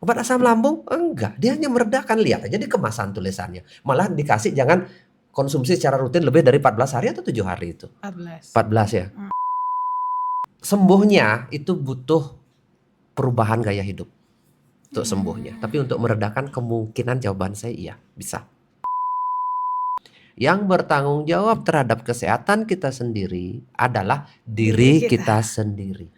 Obat asam lambung? Enggak, dia hanya meredakan. Lihat aja di kemasan tulisannya. Malah dikasih jangan konsumsi secara rutin lebih dari 14 hari atau 7 hari itu. 14. 14 ya. Sembuhnya itu butuh perubahan gaya hidup untuk sembuhnya. Tapi untuk meredakan kemungkinan jawaban saya iya, bisa. Yang bertanggung jawab terhadap kesehatan kita sendiri adalah diri kita sendiri.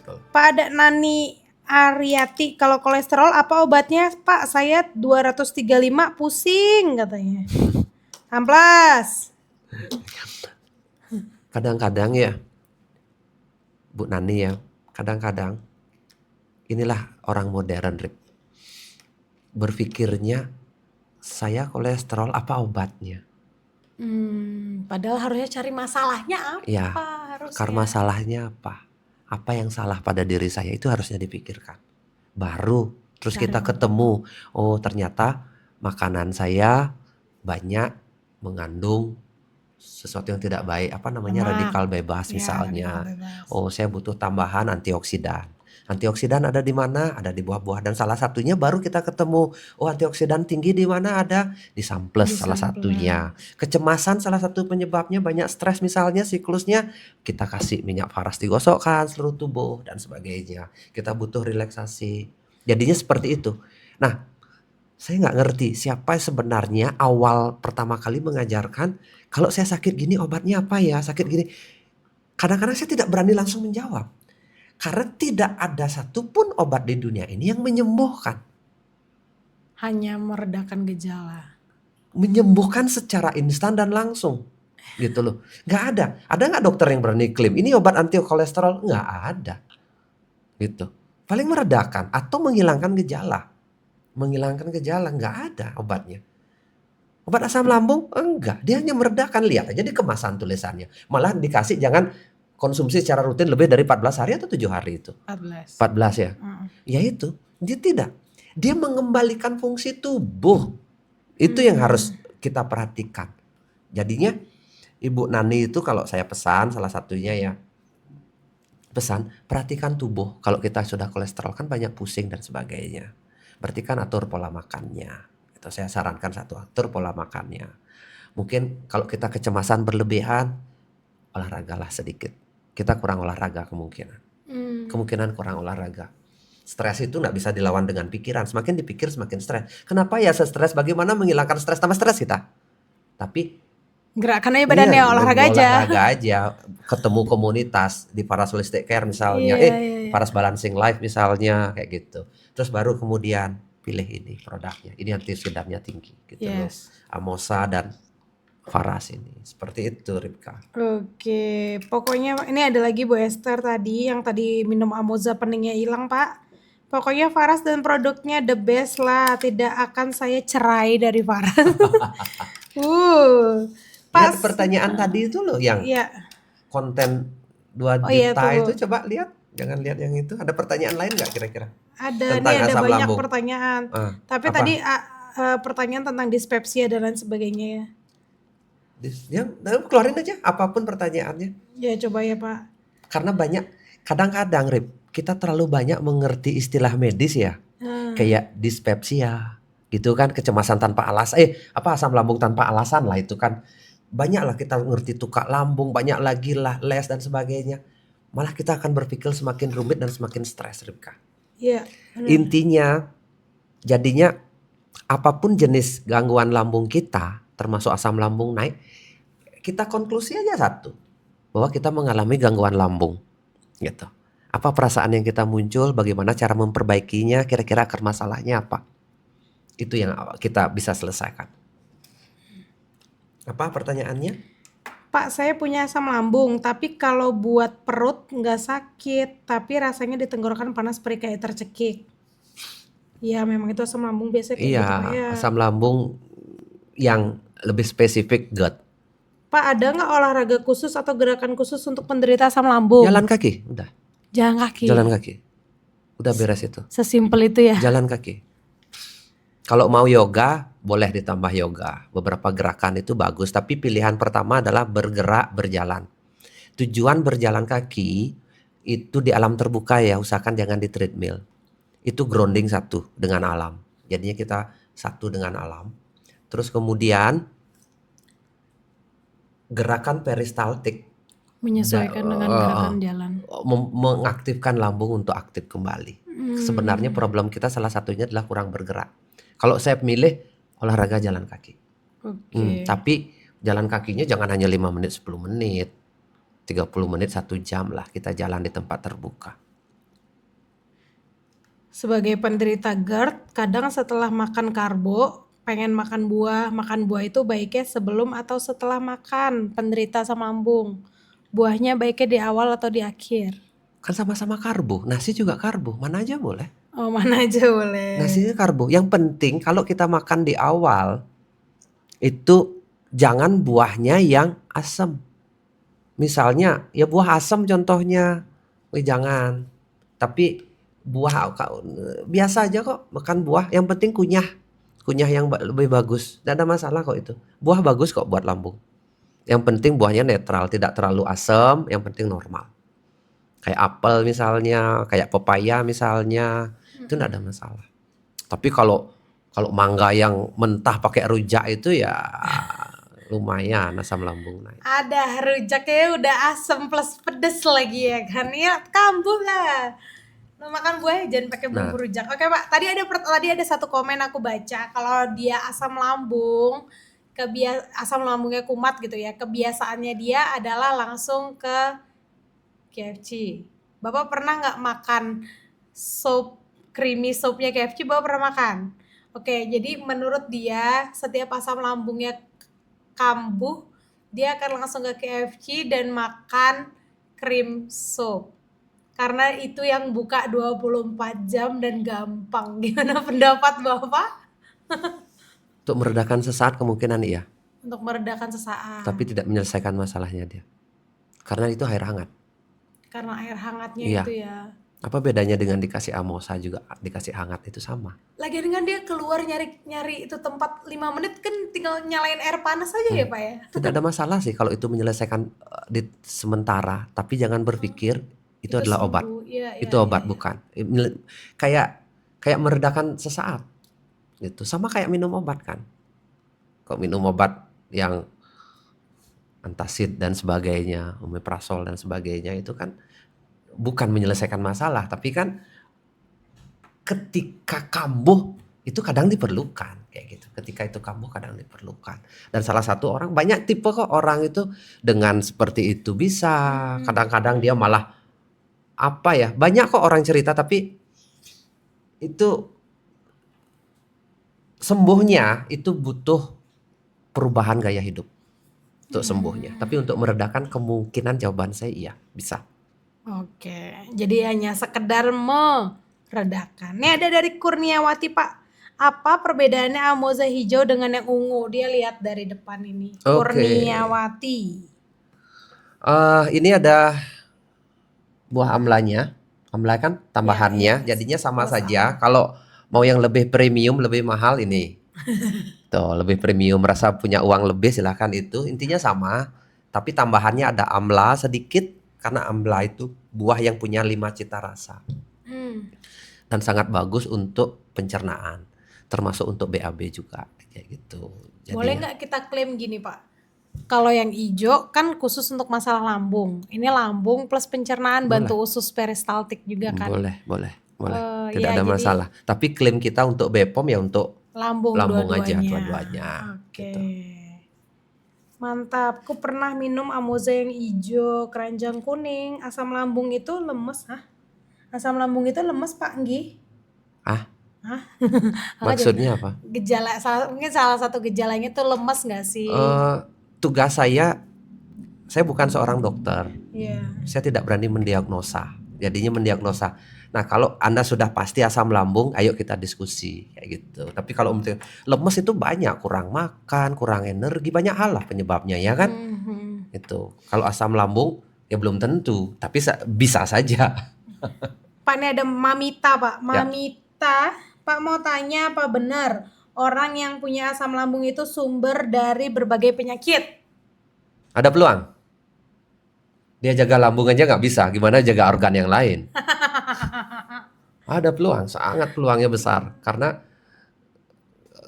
Pak, ada Nani Ariati, kalau kolesterol apa obatnya? Pak, saya 235 pusing katanya. Amplas. Kadang-kadang ya, Bu Nani ya, kadang-kadang inilah orang modern, Rip. Berpikirnya saya kolesterol apa obatnya? Padahal harusnya cari masalahnya apa Ya, harusnya. karena masalahnya apa? Apa yang salah pada diri saya itu harusnya dipikirkan. Baru terus kita ketemu, oh ternyata makanan saya banyak mengandung sesuatu yang tidak baik, apa namanya, radikal bebas misalnya. Oh, saya butuh tambahan antioksidan. Antioksidan ada di mana? Ada di buah-buah, dan salah satunya baru kita ketemu. Oh, antioksidan tinggi di mana? Ada di samples salah satunya. Kecemasan salah satu penyebabnya, banyak stres misalnya siklusnya, kita kasih minyak faras digosokkan seluruh tubuh dan sebagainya. Kita butuh relaksasi. Jadinya seperti itu. Nah, saya nggak ngerti siapa sebenarnya awal pertama kali mengajarkan kalau saya sakit gini obatnya apa ya, sakit gini. Kadang-kadang saya tidak berani langsung menjawab. Karena tidak ada satupun obat di dunia ini yang menyembuhkan. Hanya meredakan gejala. Menyembuhkan secara instan dan langsung. Gitu loh. Nggak ada. Ada nggak dokter yang berani klaim ini obat anti kolesterol? Nggak ada. Gitu. Paling meredakan atau menghilangkan gejala. Menghilangkan gejala, nggak ada obatnya. Obat asam lambung? Enggak, dia hanya meredakan. Lihat aja di kemasan tulisannya. Malah dikasih jangan konsumsi secara rutin lebih dari 14 hari atau 7 hari itu. 14 ya. Ya itu, dia tidak. Dia mengembalikan fungsi tubuh. Itu yang harus kita perhatikan. Jadinya Ibu Nani itu kalau saya pesan, salah satunya ya, pesan perhatikan tubuh. Kalau kita sudah kolesterol kan banyak pusing dan sebagainya. Berarti kan atur pola makannya. Itu saya sarankan satu, atur pola makannya. Mungkin kalau kita kecemasan berlebihan, olahragalah sedikit. Kita kurang olahraga kemungkinan kurang olahraga. Stres itu nggak bisa dilawan dengan pikiran. Semakin dipikir semakin stres. Kenapa ya stres? Bagaimana menghilangkan stres? Tambah stres kita. Tapi gerakan aja badannya, olahraga aja. Ketemu komunitas di Paras Holistic Care misalnya, Paras Balancing Life misalnya, kayak gitu. Terus baru kemudian pilih ini produknya. Ini antioksidannya tinggi gitu loh. Amosa dan Faras ini. Seperti itu, Ripka. Oke, pokoknya ini ada lagi Bu Esther tadi yang tadi minum Amoza peningnya hilang, Pak. Pokoknya Faras dan produknya the best lah. Tidak akan saya cerai dari Faras. Lihat pertanyaan tadi itu loh yang konten 2 juta itu, coba lihat. Jangan lihat yang itu. Ada pertanyaan lain nggak kira-kira? Ada, nih ada banyak pertanyaan. Tapi tadi pertanyaan tentang dispepsia dan lain sebagainya ya. Keluarin aja apapun pertanyaannya. Ya coba ya Pak. Karena banyak, kadang-kadang Rip, kita terlalu banyak mengerti istilah medis ya. Kayak dispepsia gitu kan, kecemasan tanpa alasan, asam lambung tanpa alasan lah itu kan. Banyak lah kita ngerti tukak lambung, banyak lagi lah les dan sebagainya. Malah kita akan berpikir semakin rumit dan semakin stres, Ripka. Iya. Intinya jadinya apapun jenis gangguan lambung kita, termasuk asam lambung naik, kita konklusi aja satu, bahwa kita mengalami gangguan lambung gitu. Apa perasaan yang kita muncul, bagaimana cara memperbaikinya, kira-kira akar masalahnya apa. Itu yang kita bisa selesaikan. Apa pertanyaannya? Pak, saya punya asam lambung, tapi kalau buat perut nggak sakit, tapi rasanya di tenggorokan panas perih kayak tercekik. Iya, memang itu asam lambung biasanya kayak gitu Pak ya. Asam lambung yang lebih spesifik gut. Pak, ada nggak olahraga khusus atau gerakan khusus untuk penderita asam lambung? Jalan kaki, udah. Jalan kaki. Udah beres itu. Sesimpel itu ya. Jalan kaki. Kalau mau yoga, boleh ditambah yoga. Beberapa gerakan itu bagus, tapi pilihan pertama adalah bergerak, berjalan. tujuan berjalan kaki itu di alam terbuka ya, usahakan jangan di treadmill. Itu grounding satu dengan alam. Jadinya kita satu dengan alam. Terus kemudian gerakan peristaltik Menyesuaikan dengan gerakan jalan. mengaktifkan lambung untuk aktif kembali. Sebenarnya problem kita salah satunya adalah kurang bergerak. Kalau saya milih olahraga jalan kaki. Tapi jalan kakinya jangan hanya 5 menit, 10 menit. 30 menit, 1 jam lah kita jalan di tempat terbuka. Sebagai penderita GERD, kadang setelah makan karbo, pengen makan buah. Makan buah itu baiknya sebelum atau setelah makan, penderita asam lambung. Buahnya baiknya di awal atau di akhir? Kan sama-sama karbo, nasi juga karbo, mana aja boleh. Oh, mana aja boleh. Nasinya karbo. Yang penting kalau kita makan di awal, itu jangan buahnya yang asam. Misalnya ya buah asam contohnya, jangan. Tapi buah biasa aja kok makan buah. Yang penting kunyah yang lebih bagus. Tidak ada masalah kok itu. Buah bagus kok buat lambung. Yang penting buahnya netral, tidak terlalu asam. Yang penting normal. Kayak apel misalnya, kayak pepaya misalnya, itu tidak ada masalah. Tapi kalau mangga yang mentah pakai rujak itu ya lumayan asam lambung naik. Ada rujaknya udah asam plus pedes lagi ya kan, ya kambuh lah. Lo makan buah jangan pakai bumbu rujak. Oke Pak, tadi ada satu komen aku baca, kalau dia asam lambung, asam lambungnya kumat gitu ya, kebiasaannya dia adalah langsung ke KFC. Bapak pernah nggak makan creamy soupnya KFC? Bapak pernah makan? Oke, jadi menurut dia setiap asam lambungnya kambuh, dia akan langsung ke KFC dan makan cream soup. Karena itu yang buka 24 jam dan gampang. Gimana pendapat Bapak? Untuk meredakan sesaat kemungkinan iya. Untuk meredakan sesaat. Tapi tidak menyelesaikan masalahnya dia. Karena itu air hangat. Karena air hangatnya iya. Itu ya. Apa bedanya dengan dikasih amosa juga dikasih hangat itu sama. Lagian kan dia keluar nyari itu tempat 5 menit kan tinggal nyalain air panas aja ya Pak ya. Tidak ada masalah sih kalau itu menyelesaikan di sementara, tapi jangan berpikir itu adalah sembuh. obat. Ya, itu obat bukan. Kayak meredakan sesaat. Gitu. Sama kayak minum obat kan. Kok minum obat yang antacid dan sebagainya, omeprazol dan sebagainya itu kan bukan menyelesaikan masalah, tapi kan ketika kambuh itu kadang diperlukan kayak gitu. Ketika itu kambuh kadang diperlukan. Dan salah satu orang, banyak tipe kok orang itu dengan seperti itu bisa. Kadang-kadang dia malah banyak kok orang cerita, tapi itu sembuhnya itu butuh perubahan gaya hidup untuk sembuhnya. Tapi untuk meredakan kemungkinan jawaban saya iya, bisa. Oke, jadi hanya sekedar meredakan. Ini ada dari Kurniawati Pak. Apa perbedaannya amoza hijau dengan yang ungu? Dia lihat dari depan ini. Kurniawati. Ini ada buah amlanya. Amla kan tambahannya, jadinya sama saja. Kalau mau yang lebih premium, lebih mahal ini. Tuh, lebih premium, merasa punya uang lebih silahkan itu. Intinya sama, tapi tambahannya ada amla sedikit. Karena amla itu buah yang punya 5 cita rasa. Dan sangat bagus untuk pencernaan. Termasuk untuk BAB juga. Kayak gitu. Jadinya, boleh gak kita klaim gini Pak? Kalau yang hijau kan khusus untuk masalah lambung. Ini lambung plus pencernaan, bantu usus peristaltik juga kan? Boleh. Tidak ada masalah. Tapi klaim kita untuk BPOM ya untuk lambung aja dua-duanya. Oke. Gitu. Mantap, aku pernah minum amoza yang hijau, keranjang kuning, asam lambung itu lemes. Asam lambung itu lemes Pak Nggi? Maksudnya apa? Mungkin salah satu gejalanya tuh lemes gak sih? Tugas saya bukan seorang dokter. Saya tidak berani mendiagnosa. Jadinya mendiagnosa. Nah kalau Anda sudah pasti asam lambung, ayo kita diskusi kayak gitu. Tapi kalau lemes itu banyak, kurang makan, kurang energi, banyak hal lah penyebabnya ya kan. Itu kalau asam lambung ya belum tentu, tapi bisa saja. Pak ini ada Mamita Pak. Mamita, Pak mau tanya apa benar orang yang punya asam lambung itu sumber dari berbagai penyakit? Ada peluang? Dia jaga lambung aja nggak bisa, gimana jaga organ yang lain? Ada peluang, sangat peluangnya besar. Karena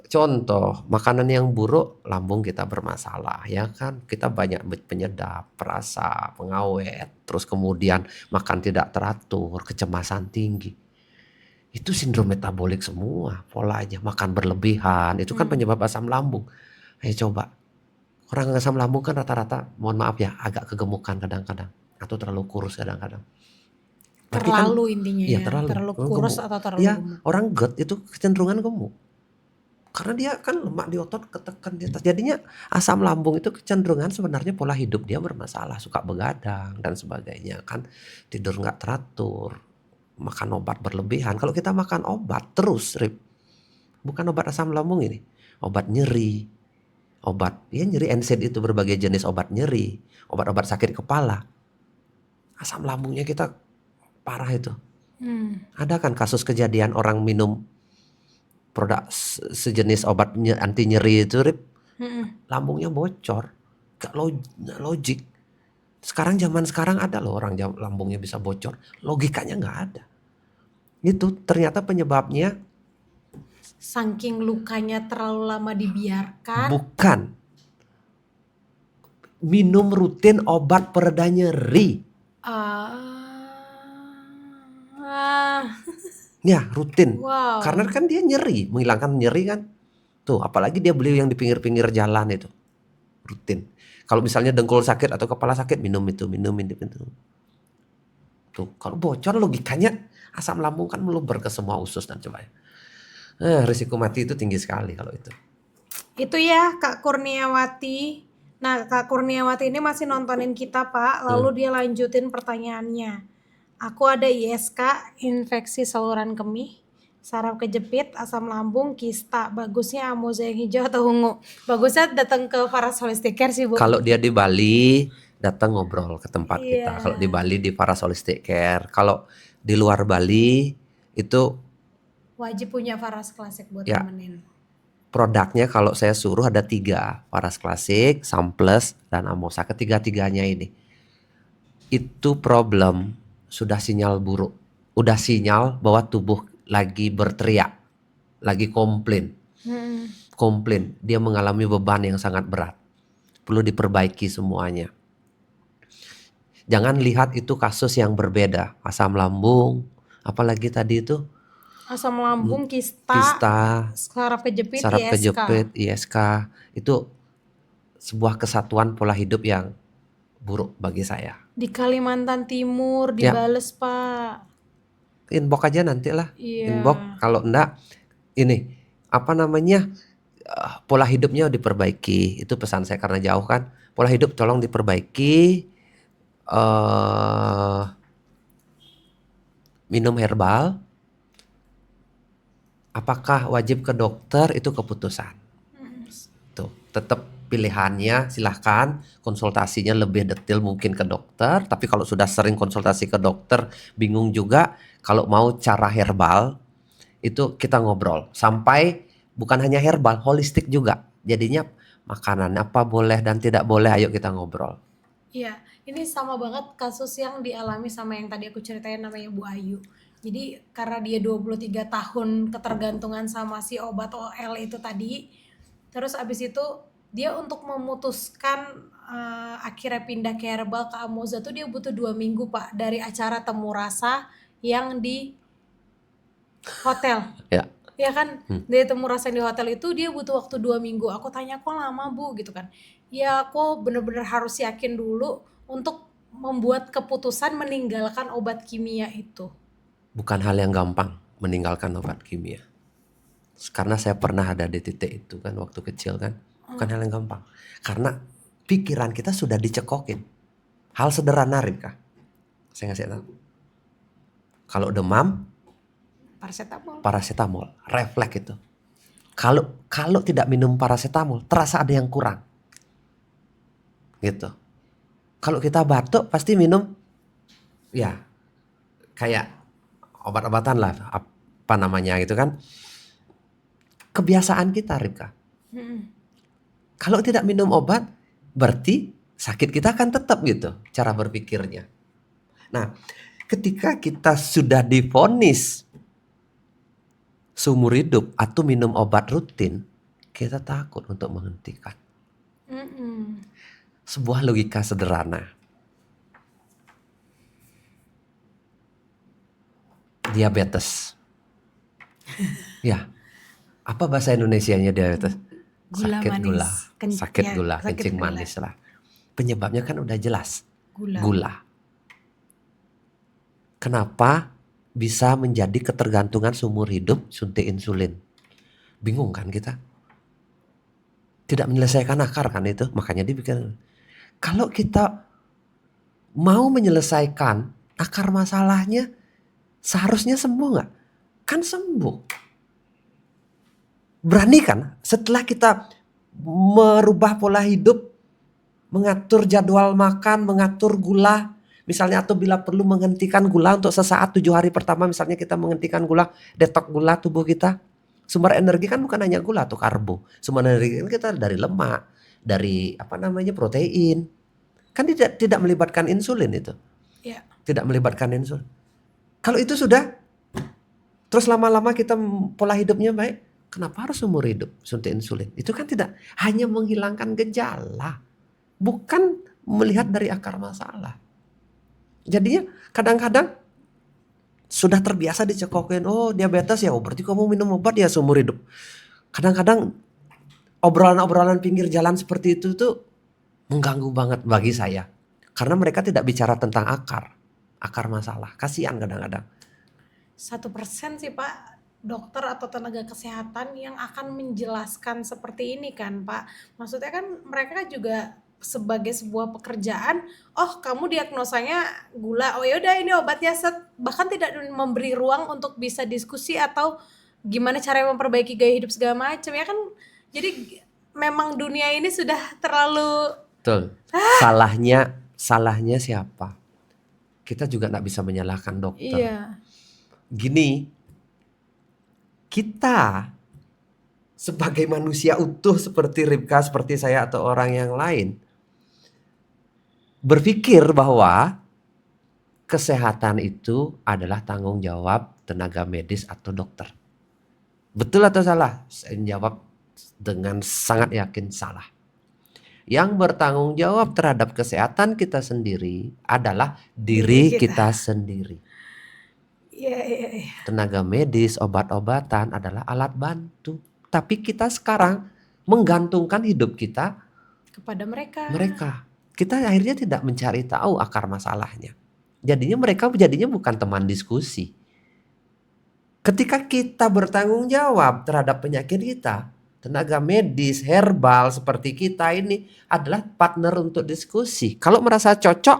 contoh, makanan yang buruk, lambung kita bermasalah, ya kan? Kita banyak penyedap, perasa, pengawet, terus kemudian makan tidak teratur, kecemasan tinggi. Itu sindrom metabolik semua, polanya. Makan berlebihan, itu kan penyebab asam lambung. Ayo coba, orang asam lambung kan rata-rata, mohon maaf ya, agak kegemukan kadang-kadang. Atau terlalu kurus kadang-kadang. Berarti kan, Terlalu intinya iya ya, terlalu terlalu kurus gemuk. atau terlalu Ya, gemuk. orang GERD itu kecenderungan gemuk. Karena dia kan lemak di otot ketekan di atas. Jadinya asam lambung itu kecenderungan sebenarnya pola hidup dia bermasalah. Suka begadang dan sebagainya kan. Tidur nggak teratur. Makan obat berlebihan. Kalau kita makan obat terus, Rip. Bukan obat asam lambung ini. Obat nyeri. Obat, ya nyeri NSAID itu berbagai jenis obat nyeri. Obat-obat sakit kepala. Asam lambungnya kita parah itu. Ada kan kasus kejadian orang minum produk sejenis obat anti nyeri itu, Rip, lambungnya bocor. Gak logik. Zaman sekarang ada loh orang lambungnya bisa bocor. Logikanya nggak ada. Itu ternyata penyebabnya Saking lukanya terlalu lama dibiarkan. bukan minum rutin obat pereda nyeri. Ya rutin. Wow. Karena kan dia nyeri, menghilangkan nyeri kan. Tuh, apalagi dia beli yang di pinggir-pinggir jalan itu. Rutin. Kalau misalnya dengkul sakit atau kepala sakit, minum itu. Tuh, kalau bocor logikanya asam lambung kan meluber ke semua usus dan coba. Risiko mati itu tinggi sekali kalau itu. Itu ya Kak Kurniawati. Nah, Kak Kurniawati ini masih nontonin kita, Pak. Lalu dia lanjutin pertanyaannya. Aku ada ISK, infeksi saluran kemih, saraf kejepit, asam lambung, kista. Bagusnya amoza yang hijau atau ungu? Bagusnya datang ke Faras Holistic Care sih, Bu. Kalau dia di Bali, datang ngobrol ke tempat kita. Iya. Kalau di Bali di Faras Holistic Care. Kalau di luar Bali itu Wajib punya Faras Klasik buat Ya. nemenin. produknya kalau saya suruh ada 3. Faras Klasik, Samples, dan Amosa. Ketiga-tiganya ini. Itu problem sudah sinyal buruk. Udah sinyal bahwa tubuh lagi berteriak. Lagi komplain. Komplain. Dia mengalami beban yang sangat berat. Perlu diperbaiki semuanya. Jangan lihat itu kasus yang berbeda. Asam lambung, apalagi tadi itu Asam lambung, kista, saraf kejepit, saraf ISK. kejepit, ISK. Itu sebuah kesatuan pola hidup yang buruk bagi saya. Di Kalimantan Timur dibales, Pak. Inbox aja nanti lah. Iya. Inbox. Kalau enggak, ini apa namanya, pola hidupnya diperbaiki. Itu pesan saya karena jauh kan. Pola hidup tolong diperbaiki. Minum herbal. Apakah wajib ke dokter, itu keputusan. Tuh, tetap pilihannya silahkan, konsultasinya lebih detail mungkin ke dokter. Tapi kalau sudah sering konsultasi ke dokter, bingung juga, kalau mau cara herbal, itu kita ngobrol. Sampai bukan hanya herbal, holistik juga. Jadinya makanan apa boleh dan tidak boleh, ayo kita ngobrol. Iya, ini sama banget kasus yang dialami sama yang tadi aku ceritain namanya Bu Ayu. Jadi karena dia 23 tahun ketergantungan sama si obat OL itu tadi, terus abis itu dia untuk memutuskan akhirnya pindah ke herbal ke Amoza tuh dia butuh 2 minggu, Pak, dari acara temu rasa yang di hotel. Ya. Ya kan, dari temu rasa di hotel itu dia butuh waktu 2 minggu. Aku tanya, kok lama, Bu, gitu kan. Ya aku bener-bener harus yakin dulu untuk membuat keputusan meninggalkan obat kimia itu. Bukan hal yang gampang meninggalkan obat kimia. Karena saya pernah ada di titik itu kan waktu kecil kan. Bukan hal yang gampang. Karena pikiran kita sudah dicekokin. Hal sederhana, Rika. Saya ngasih tahu. Kalau demam, paracetamol, refleks itu. Kalau tidak minum paracetamol, terasa ada yang kurang. Gitu. Kalau kita batuk pasti minum ya kayak obat-obatan lah, apa namanya gitu kan. Kebiasaan kita, Rika. Kalau tidak minum obat berarti sakit kita akan tetap gitu cara berpikirnya. Nah, ketika kita sudah divonis seumur hidup atau minum obat rutin, kita takut untuk menghentikan. Sebuah logika sederhana. Diabetes. Ya, apa bahasa Indonesianya diabetes? Gula Sakit manis. gula, sakit Ya, gula, sakit kencing gula. manis lah. Penyebabnya kan udah jelas, Gula. gula. Kenapa bisa menjadi ketergantungan seumur hidup suntik insulin? Bingung kan kita? Tidak menyelesaikan akar kan itu, makanya dibikin. Kalau kita mau menyelesaikan akar masalahnya, seharusnya sembuh nggak? Kan sembuh. Berani kan? Setelah kita merubah pola hidup, mengatur jadwal makan, mengatur gula, misalnya, atau bila perlu menghentikan gula untuk sesaat 7 hari pertama, misalnya kita menghentikan gula, detok gula tubuh kita. Sumber energi kan bukan hanya gula atau karbo. Sumber energi kan kita dari lemak, dari protein. Kan tidak melibatkan insulin itu. Ya. Tidak melibatkan insulin. Kalau itu sudah, terus lama-lama kita pola hidupnya baik, kenapa harus seumur hidup suntik insulin? Itu kan tidak hanya menghilangkan gejala, bukan melihat dari akar masalah. Jadinya kadang-kadang sudah terbiasa dicekokin, oh diabetes ya, berarti kamu minum obat ya seumur hidup. Kadang-kadang obrolan-obrolan pinggir jalan seperti itu tuh mengganggu banget bagi saya. Karena mereka tidak bicara tentang akar masalah. Kasihan kadang-kadang. 1% sih Pak dokter atau tenaga kesehatan yang akan menjelaskan seperti ini kan Pak. Maksudnya kan mereka juga sebagai sebuah pekerjaan, oh kamu diagnosanya gula, oh yaudah ini obatnya set. Bahkan tidak memberi ruang untuk bisa diskusi atau gimana cara memperbaiki gaya hidup segala macam ya kan. Jadi memang dunia ini sudah terlalu. Betul. Salahnya siapa? Kita juga nggak bisa menyalahkan dokter. Iya. Gini, kita sebagai manusia utuh seperti Ribka, seperti saya atau orang yang lain, berpikir bahwa kesehatan itu adalah tanggung jawab tenaga medis atau dokter. Betul atau salah? Saya jawab dengan sangat yakin salah. Yang bertanggung jawab terhadap kesehatan kita sendiri adalah diri kita sendiri. Iya. Tenaga medis, obat-obatan adalah alat bantu. Tapi kita sekarang menggantungkan hidup kita kepada mereka. Kita akhirnya tidak mencari tahu akar masalahnya. Mereka bukan teman diskusi. Ketika kita bertanggung jawab terhadap penyakit kita, tenaga medis, herbal seperti kita ini adalah partner untuk diskusi. Kalau merasa cocok,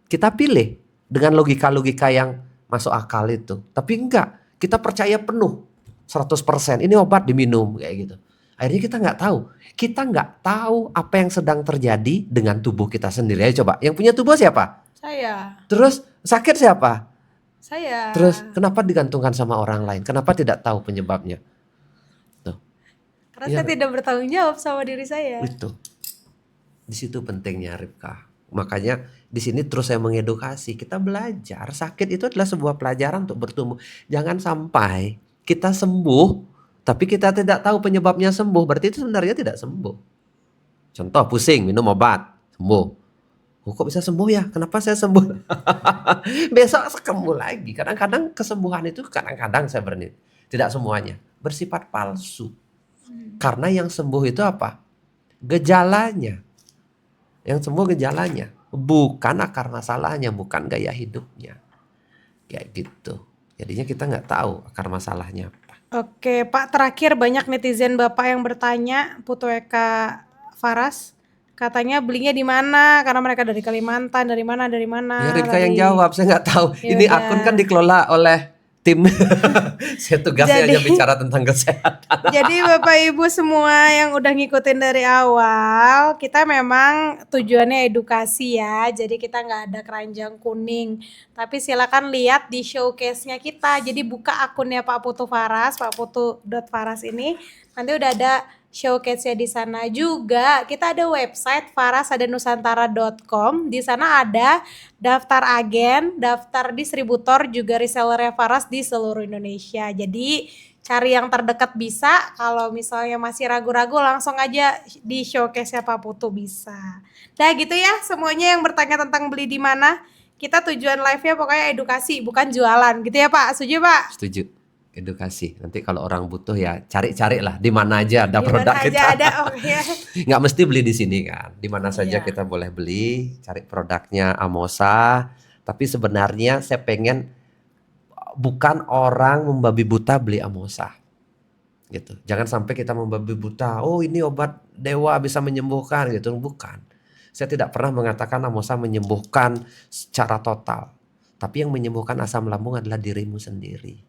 kita pilih dengan logika-logika yang masuk akal itu. Tapi enggak, kita percaya penuh 100% ini obat diminum kayak gitu. Akhirnya kita nggak tahu. Kita nggak tahu apa yang sedang terjadi dengan tubuh kita sendiri. Ayo coba, yang punya tubuh siapa? Saya. Terus sakit siapa? Saya. Terus kenapa digantungkan sama orang lain? Kenapa tidak tahu penyebabnya? Tuh. Karena saya tidak bertanggung jawab sama diri saya. Itu. Di situ pentingnya Ribka. Makanya di sini terus saya mengedukasi. Kita belajar. Sakit itu adalah sebuah pelajaran untuk bertumbuh. Jangan sampai kita sembuh tapi kita tidak tahu penyebabnya sembuh. Berarti itu sebenarnya tidak sembuh. Contoh pusing, minum obat, sembuh. Oh, kok bisa sembuh ya? Kenapa saya sembuh? Besok sembuh lagi. Kadang-kadang kesembuhan itu saya berani. Tidak semuanya. Bersifat palsu. Karena yang sembuh itu apa? Gejalanya. Yang sembuh gejalanya. Bukan akar masalahnya. Bukan gaya hidupnya. Kayak gitu. Jadinya kita nggak tahu akar masalahnya apa. Oke Pak, terakhir banyak netizen Bapak yang bertanya, Putu Eka Faras. Katanya belinya di mana? Karena mereka dari Kalimantan, dari mana? Ya Ribka yang jawab, saya nggak tahu. Ini akun kan dikelola oleh tim. Saya tugasnya hanya bicara tentang kesehatan. Jadi Bapak Ibu semua yang udah ngikutin dari awal, kita memang tujuannya edukasi ya. Jadi kita nggak ada keranjang kuning. Tapi silakan lihat di showcase-nya kita. Jadi buka akunnya Pak Putu Faras, Pak Putu.Faras ini. Nanti udah ada showcase-nya di sana. Juga kita ada website farasadanusantara.com. Di sana ada daftar agen, daftar distributor, juga resellernya Faras di seluruh Indonesia. Jadi cari yang terdekat bisa. Kalau misalnya masih ragu-ragu, langsung aja di showcase-nya Pak Putu bisa. Nah gitu ya, semuanya yang bertanya tentang beli di mana, kita tujuan live-nya pokoknya edukasi, bukan jualan gitu ya Pak. Setuju Pak? Setuju. Edukasi. Nanti kalau orang butuh ya cari-cari lah di mana aja ada Di produk mana aja kita. ada, oke. Nggak mesti beli di sini kan. Di mana saja Iya. kita boleh beli, cari produknya Amosa. Tapi sebenarnya saya pengen bukan orang membabi buta beli Amosa. Gitu. Jangan sampai kita membabi buta, oh ini obat dewa bisa menyembuhkan gitu. Bukan. Saya tidak pernah mengatakan Amosa menyembuhkan secara total. Tapi yang menyembuhkan asam lambung adalah dirimu sendiri.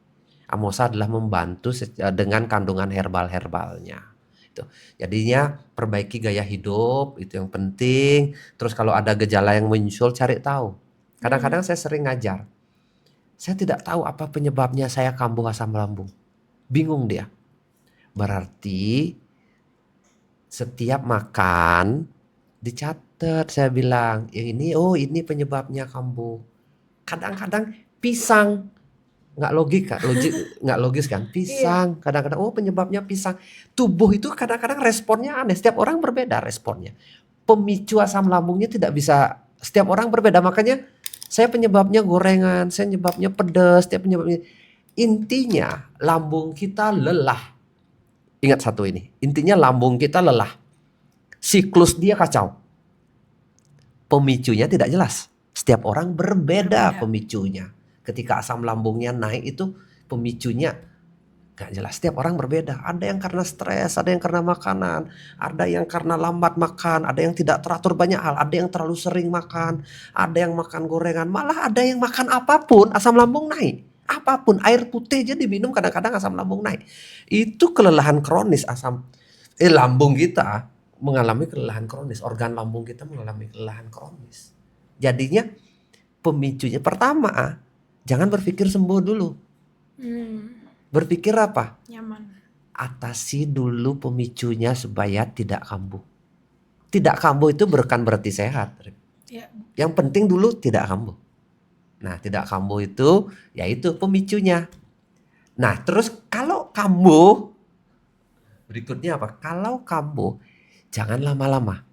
Amosa adalah membantu dengan kandungan herbal-herbalnya. Itu. Jadinya perbaiki gaya hidup, itu yang penting. Terus kalau ada gejala yang muncul cari tahu. Kadang-kadang saya sering ngajar. Saya tidak tahu apa penyebabnya saya kambuh asam lambung. Bingung dia. Berarti setiap makan dicatat, saya bilang, ya ini penyebabnya kambuh. Kadang-kadang pisang, nggak logis kan? Pisang, kadang-kadang penyebabnya pisang. Tubuh itu kadang-kadang responnya aneh, setiap orang berbeda responnya. Pemicu asam lambungnya tidak bisa, setiap orang berbeda, makanya saya penyebabnya gorengan, saya penyebabnya pedas, setiap penyebabnya. Intinya lambung kita lelah. Ingat satu ini, intinya lambung kita lelah. Siklus dia kacau. Pemicunya tidak jelas. Setiap orang berbeda pemicunya. Ketika asam lambungnya naik itu pemicunya gak jelas. Setiap orang berbeda. Ada yang karena stres, ada yang karena makanan, ada yang karena lambat makan, ada yang tidak teratur banyak hal, ada yang terlalu sering makan, ada yang makan gorengan, malah ada yang makan apapun asam lambung naik. Apapun, air putih aja diminum kadang-kadang asam lambung naik. Itu kelelahan kronis lambung kita mengalami kelelahan kronis, organ lambung kita mengalami kelelahan kronis. Jadinya pemicunya pertama, jangan berpikir sembuh dulu. Berpikir apa? Nyaman. Atasi dulu pemicunya supaya tidak kambuh. Tidak kambuh itu bukan berarti sehat. Ya. Yang penting dulu tidak kambuh. Nah, tidak kambuh itu yaitu pemicunya. Nah, terus kalau kambuh, berikutnya apa? Kalau kambuh, jangan lama-lama.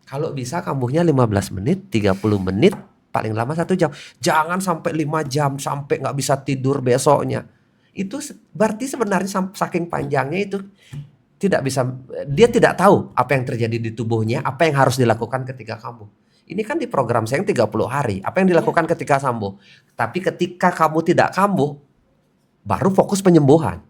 Kalau bisa kambuhnya 15 menit, 30 menit, paling lama 1 jam. Jangan sampai 5 jam, sampai gak bisa tidur besoknya. Itu berarti sebenarnya saking panjangnya itu dia tidak tahu apa yang terjadi di tubuhnya, apa yang harus dilakukan ketika kambuh. Ini kan di program saya yang 30 hari. Apa yang dilakukan ketika kambuh? Tapi ketika kamu tidak kambuh, baru fokus penyembuhan.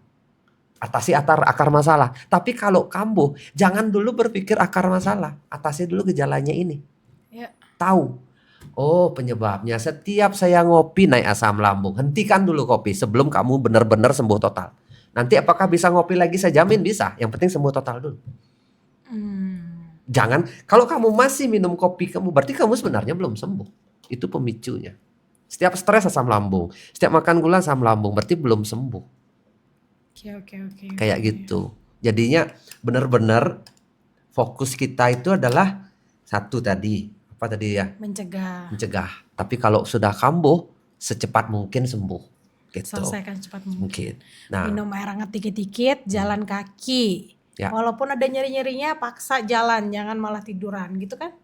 Atasi akar masalah. Tapi kalau kambuh, jangan dulu berpikir akar masalah. Atasi dulu gejalanya ini. Ya. Tahu. Oh, penyebabnya setiap saya ngopi naik asam lambung. Hentikan dulu kopi sebelum kamu benar-benar sembuh total. Nanti apakah bisa ngopi lagi? Saya jamin bisa. Yang penting sembuh total dulu. Jangan, kalau kamu masih minum kopi kamu, berarti kamu sebenarnya belum sembuh. Itu pemicunya. Setiap stres asam lambung, setiap makan gula asam lambung, berarti belum sembuh. Oke. Kayak gitu. Jadinya benar-benar fokus kita itu adalah satu tadi, apa tadi ya? Mencegah. Tapi kalau sudah kambuh, secepat mungkin sembuh. Gitu. Selesaikan cepat mungkin. Nah, minum air hangat dikit-dikit, jalan kaki. Ya. Walaupun ada nyeri-nyerinya, paksa jalan, jangan malah tiduran gitu kan.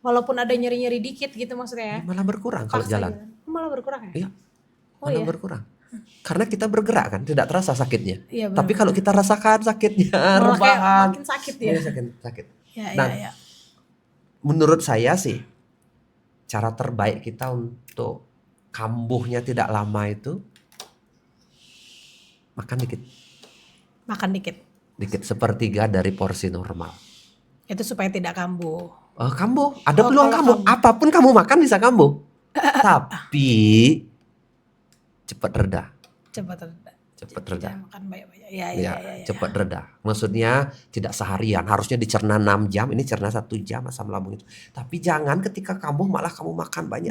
Walaupun ada nyeri-nyeri dikit gitu maksudnya ya. Malah berkurang kalau jalan. Malah berkurang ya? Iya. Malah berkurang. Karena kita bergerak kan, tidak terasa sakitnya. Iya, tapi kalau kita rasakan sakitnya, malah rebahan, makin sakit ya. Sakit. Ya. Menurut saya sih, cara terbaik kita untuk kambuhnya tidak lama itu makan dikit. Dikit, sepertiga dari porsi normal. Itu supaya tidak kambuh. Kambuh, ada peluang kambuh. Apapun kamu makan bisa kambuh. Tapi cepat reda. Cepat reda. Makan banyak-banyak. Ya. Cepat reda. Maksudnya tidak seharian, harusnya dicerna 6 jam, ini cerna 1 jam asam lambung itu. Tapi jangan ketika kambuh malah kamu makan banyak.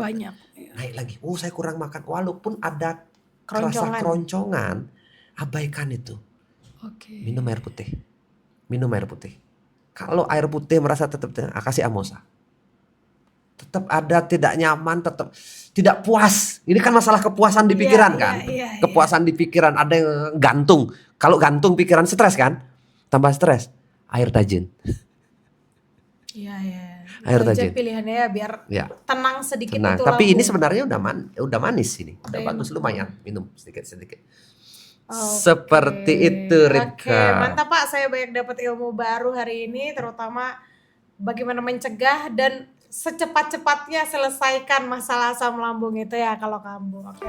Naik lagi. Saya kurang makan. Walaupun ada rasa keroncongan, abaikan itu. Minum air putih. minum air putih. Kalau air putih merasa tetap kasih Amosa. Tetap ada tidak nyaman, tetap tidak puas. Ini kan masalah kepuasan di pikiran kan. Kepuasan di pikiran, ada yang gantung. Kalau gantung pikiran stres kan. Tambah stres, air tajin. Iya. Air Itu aja tajin. pilihannya ya biar tenang sedikit Tenang. itu Tapi lambung. ini sebenarnya udah manis ini. Udah bagus, lumayan. Minum sedikit-sedikit. Seperti itu, Ripka. Oke, mantap Pak. Saya banyak dapat ilmu baru hari ini, terutama bagaimana mencegah dan secepat-cepatnya selesaikan masalah asam lambung itu ya kalau kambuh. Oke.